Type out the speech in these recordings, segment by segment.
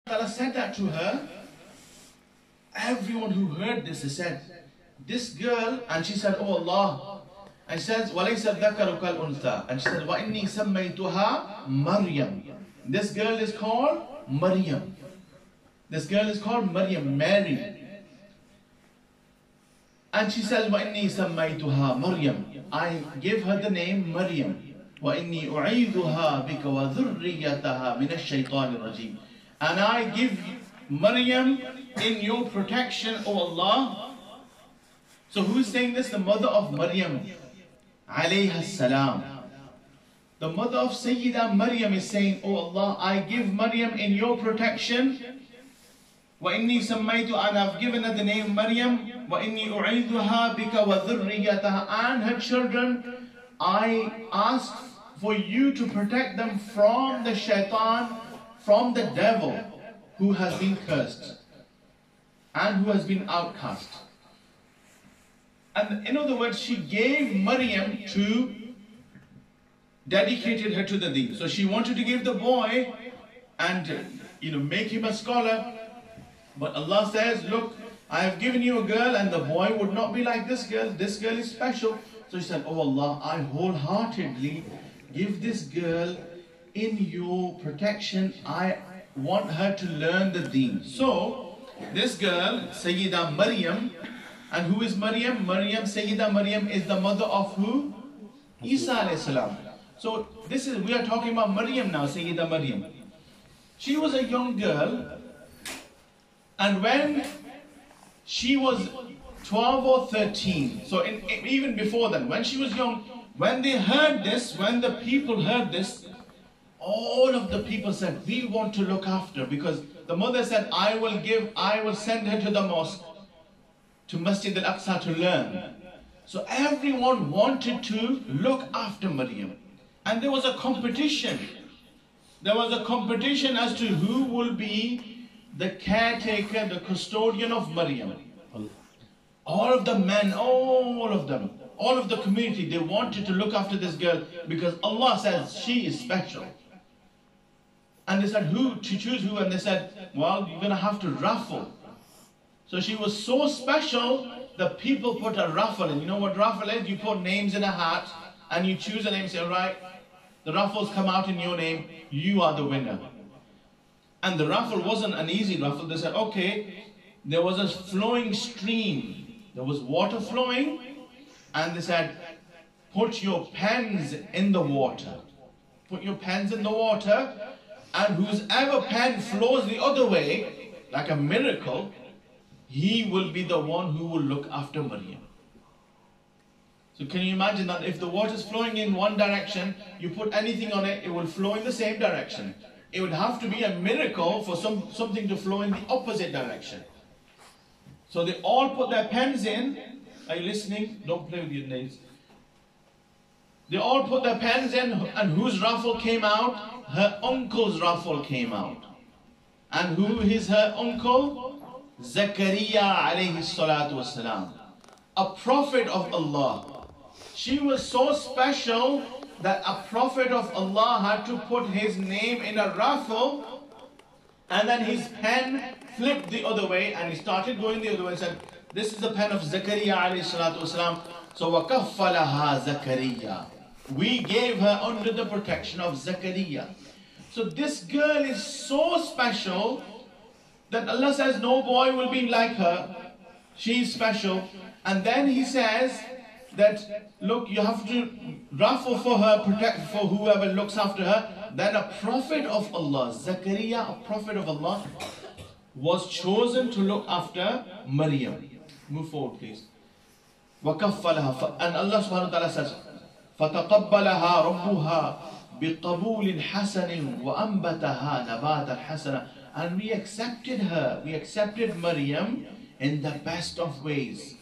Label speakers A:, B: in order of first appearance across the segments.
A: Allah said that to her. Everyone who heard this, they said, this girl, and she said, oh Allah. And she says, وَلَيْسَ الذَّكَرُ كَالْأُنْثَى. And she said, وَإِنِّي سَمَّيْتُهَا Maryam. This girl is called Maryam. This girl is called Maryam, Mary. And she says, وَإِنِّي سَمَّيْتُهَا Maryam. I give her the name Maryam. وَإِنِّي أُعِيذُهَا بِكَ وَذُرِّيَّتَهَا مِنَ الشَّيْطَانِ الرَّجِيمِ. And I give Maryam in your protection, O Allah. So who is saying this? The mother of Maryam, alayha salam. The mother of Sayyida Maryam is saying, oh Allah, I give Maryam in your protection. وَإِنِّي سَمَّيْتُ, and I've given her the name Maryam. وَإِنِّي أُعِيذُهَا بِكَ وَذُرِّيَّتَهَا, and her children, I ask for you to protect them from the shaitan, from the devil who has been cursed and who has been outcast. And in other words, she gave Maryam dedicated her to the deen. So she wanted to give the boy and make him a scholar. But Allah says, look, I have given you a girl, and the boy would not be like this girl. This girl is special. So she said, oh Allah, I wholeheartedly give this girl in your protection. I want her to learn the deen. So this girl, Sayyida Maryam, and who is Maryam? Sayyida Maryam is the mother of who? Isa alayhi salam. So we are talking about Maryam now, Sayyida Maryam. She was a young girl, and when she was 12 or 13, so even before then, when she was young, when they heard this, when the people heard this, all of the people said, we want to look after, because the mother said, I will send her to the mosque, to Masjid al-Aqsa to learn. So everyone wanted to look after Maryam. And there was a competition. There was a competition as to who will be the caretaker, the custodian of Maryam. All of the men, all of them, all of the community, they wanted to look after this girl because Allah says she is special. And they said, who to choose who? And they said, well, you're going to have to raffle. So she was so special, the people put a raffle in. You know what raffle is? You put names in a hat and you choose a name and say, all right, the raffles come out in your name, you are the winner. And the raffle wasn't an easy raffle. They said, okay, there was a flowing stream. There was water flowing, and they said, put your pens in the water. Put your pens in the water, and whoever pen flows the other way, like a miracle, he will be the one who will look after Maryam. So can you imagine that if the water is flowing in one direction, you put anything on it, it will flow in the same direction. It would have to be a miracle for something to flow in the opposite direction. So they all put their pens in. Are you listening? Don't play with your nails. They all put their pens in, and whose raffle came out? Her uncle's raffle came out. And who is her uncle? Zakaria alayhi salatu wasalam, a prophet of Allah. She was so special that a prophet of Allah had to put his name in a raffle, and then his pen flipped the other way and he started going the other way and said, this is the pen of Zakaria alayhi salatu wasalam. So وَكَفَّلَهَا Zakaria. We gave her under the protection of Zakaria. So this girl is so special that Allah says no boy will be like her. She is special. And then he says that, look, you have to raffle for her, protect for whoever looks after her. Then a prophet of Allah, Zakaria, a prophet of Allah, was chosen to look after Maryam. Move forward, please. وَكَفَّلَهَا. And Allah subhanahu wa ta'ala says, فَتَقَبَّلَهَا رَبُّهَا بِقَبُولٍ حَسَنٍ وَأَنْبَتَهَا نَبَاتًا حَسَنًا. And we accepted her, we accepted Maryam in the best of ways.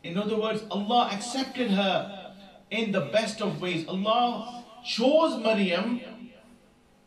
A: In other words, Allah accepted her in the best of ways. Allah chose Maryam.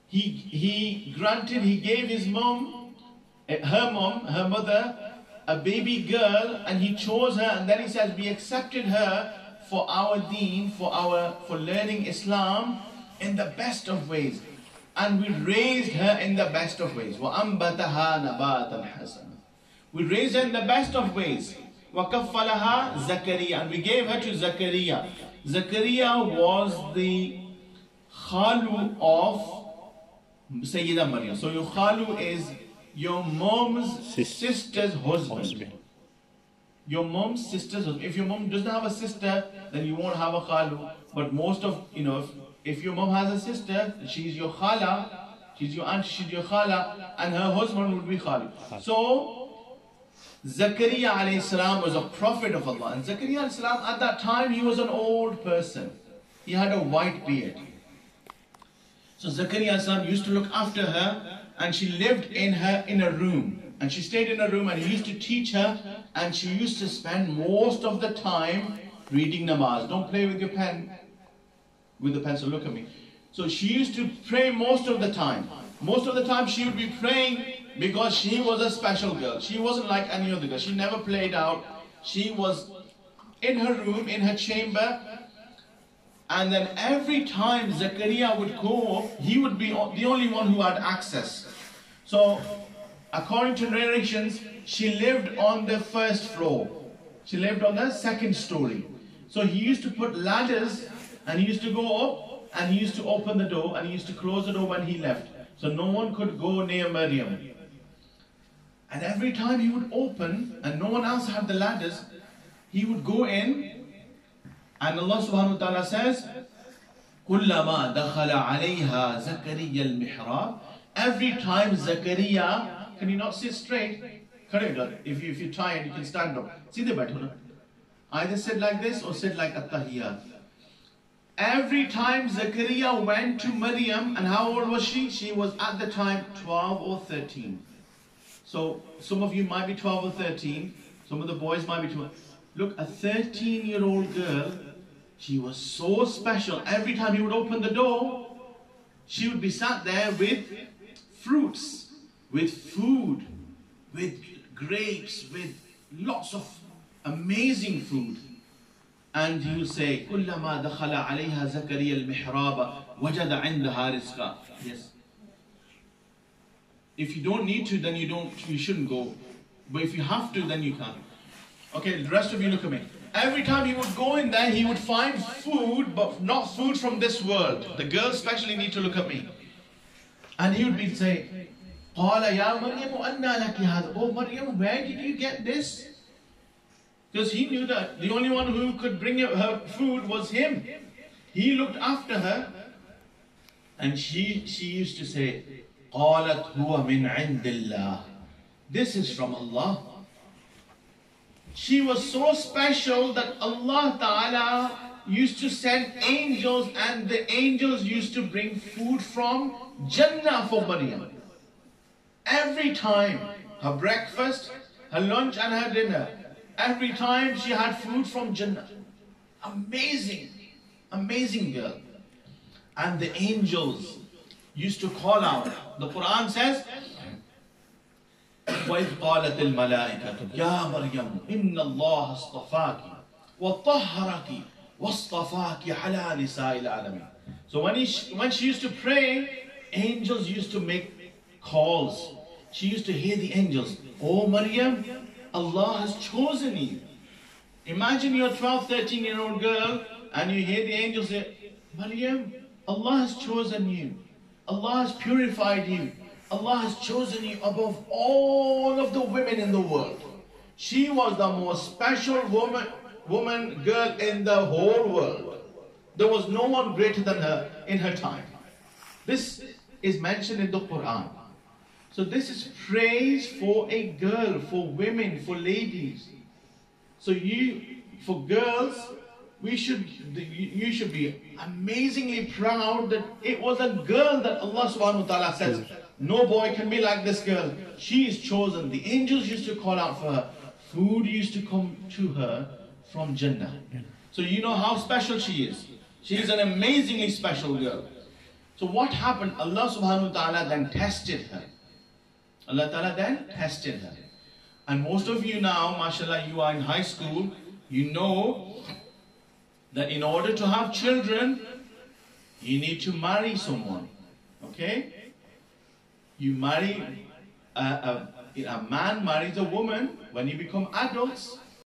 A: He gave his mom, her mother, a baby girl, and he chose her, and then he says, we accepted her for our deen, for learning Islam in the best of ways. and we raised her in the best of ways. وَأَنْبَتَهَا نَبَاتًا حَسَنًا. We raised her in the best of ways. وَكَفَّلَهَا Zakaria, and we gave her to Zakaria. Zakaria was the khalu of Sayyida Maryam. So your khalu is your mom's sister's husband. Your mom's sister's husband. If your mom doesn't have a sister, then you won't have a khalu. But most of, if your mom has a sister, she's your khala, she's your aunt, she's your khala, and her husband would be khalu. So, Zakaria alayhi salam was a prophet of Allah. And Zakaria alayhi salam, at that time, he was an old person. He had a white beard. So Zakaria alayhi salam used to look after her, and she lived in her inner room. And she stayed in her room, and he used to teach her, and she used to spend most of the time reading namaz. Don't play with your pen, with the pencil, look at me. So she used to pray most of the time. Most of the time she would be praying because she was a special girl. She wasn't like any other girl. She never played out. She was in her room, in her chamber. And then every time Zakaria would go, he would be the only one who had access. So according to narrations, she lived on the first floor. She lived on the second story. So he used to put ladders, and he used to go up, and he used to open the door, and he used to close the door when he left. So no one could go near Maryam. And every time he would open, and no one else had the ladders, he would go in, and Allah subhanahu wa ta'ala says, كُلَّمَا دَخَلَ عَلَيْهَا زَكَرِيَّا الْمِحْرَابِ. Every time Zakaria, can you not sit straight? If you're tired, you can stand up. Either sit like this or sit like at-tahiyyat. Every time Zakaria went to Maryam, and how old was she? She was at the time 12 or 13. So some of you might be 12 or 13. Some of the boys might be 12. Look, a 13-year-old girl, she was so special. Every time he would open the door, she would be sat there with fruits, with food, with grapes, with lots of amazing food. And he will say, كُلَّمَا دَخَلَ عَلَيْهَا زَكَرِيَّا الْمِحْرَابَ وَجَدَ عِنْدَهَا رِزْقًا. Yes. If you don't need to, then you shouldn't go. But if you have to, then you can. Okay, the rest of you look at me. Every time he would go in there, he would find food, but not food from this world. The girls especially need to look at me. And he would be saying, قَالَ يَا مَرْيَمُ أَنَّا لَكِ هَذَا. Oh Maryam, where did you get this? Because he knew that the only one who could bring her food was him. He looked after her. And she used to say, قَالَتْ هُوَ مِنْ عِنْدِ اللَّهِ. This is from Allah. She was so special that Allah Ta'ala used to send angels, and the angels used to bring food from Jannah for Maryam. Every time, her breakfast, her lunch and her dinner, every time she had food from Jannah. Amazing, amazing girl. And the angels used to call out. The Quran says, وَإِذْ قَالَتِ الْمَلَائِكَةُ يَا مَرْيَمُ إِنَّ اللَّهَ اصْطَفَاكِ وَطَهَّرَكِ وَاصْطَفَاكِ عَلَى نِسَاءِ الْعَالَمِينَ. So when she used to pray, angels used to make calls. She used to hear the angels. Oh Maryam, Allah has chosen you. Imagine you're a 12, 13-year-old girl, and you hear the angels say, Maryam, Allah has chosen you. Allah has purified you. Allah has chosen you above all of the women in the world. She was the most special woman, girl in the whole world. There was no one greater than her in her time. This is mentioned in the Quran. So this is praise for a girl, for women, for ladies. So for girls, you should be amazingly proud that it was a girl that Allah subhanahu wa ta'ala says, no boy can be like this girl. She is chosen. The angels used to call out for her. Food used to come to her from Jannah. So you know how special she is. She is an amazingly special girl. So what happened? Allah subhanahu wa ta'ala then tested her. Allah ta'ala then tested her. And most of you now, mashallah, you are in high school. You know that in order to have children, you need to marry someone. Okay? Okay? You marry, a man marries a woman when you become adults.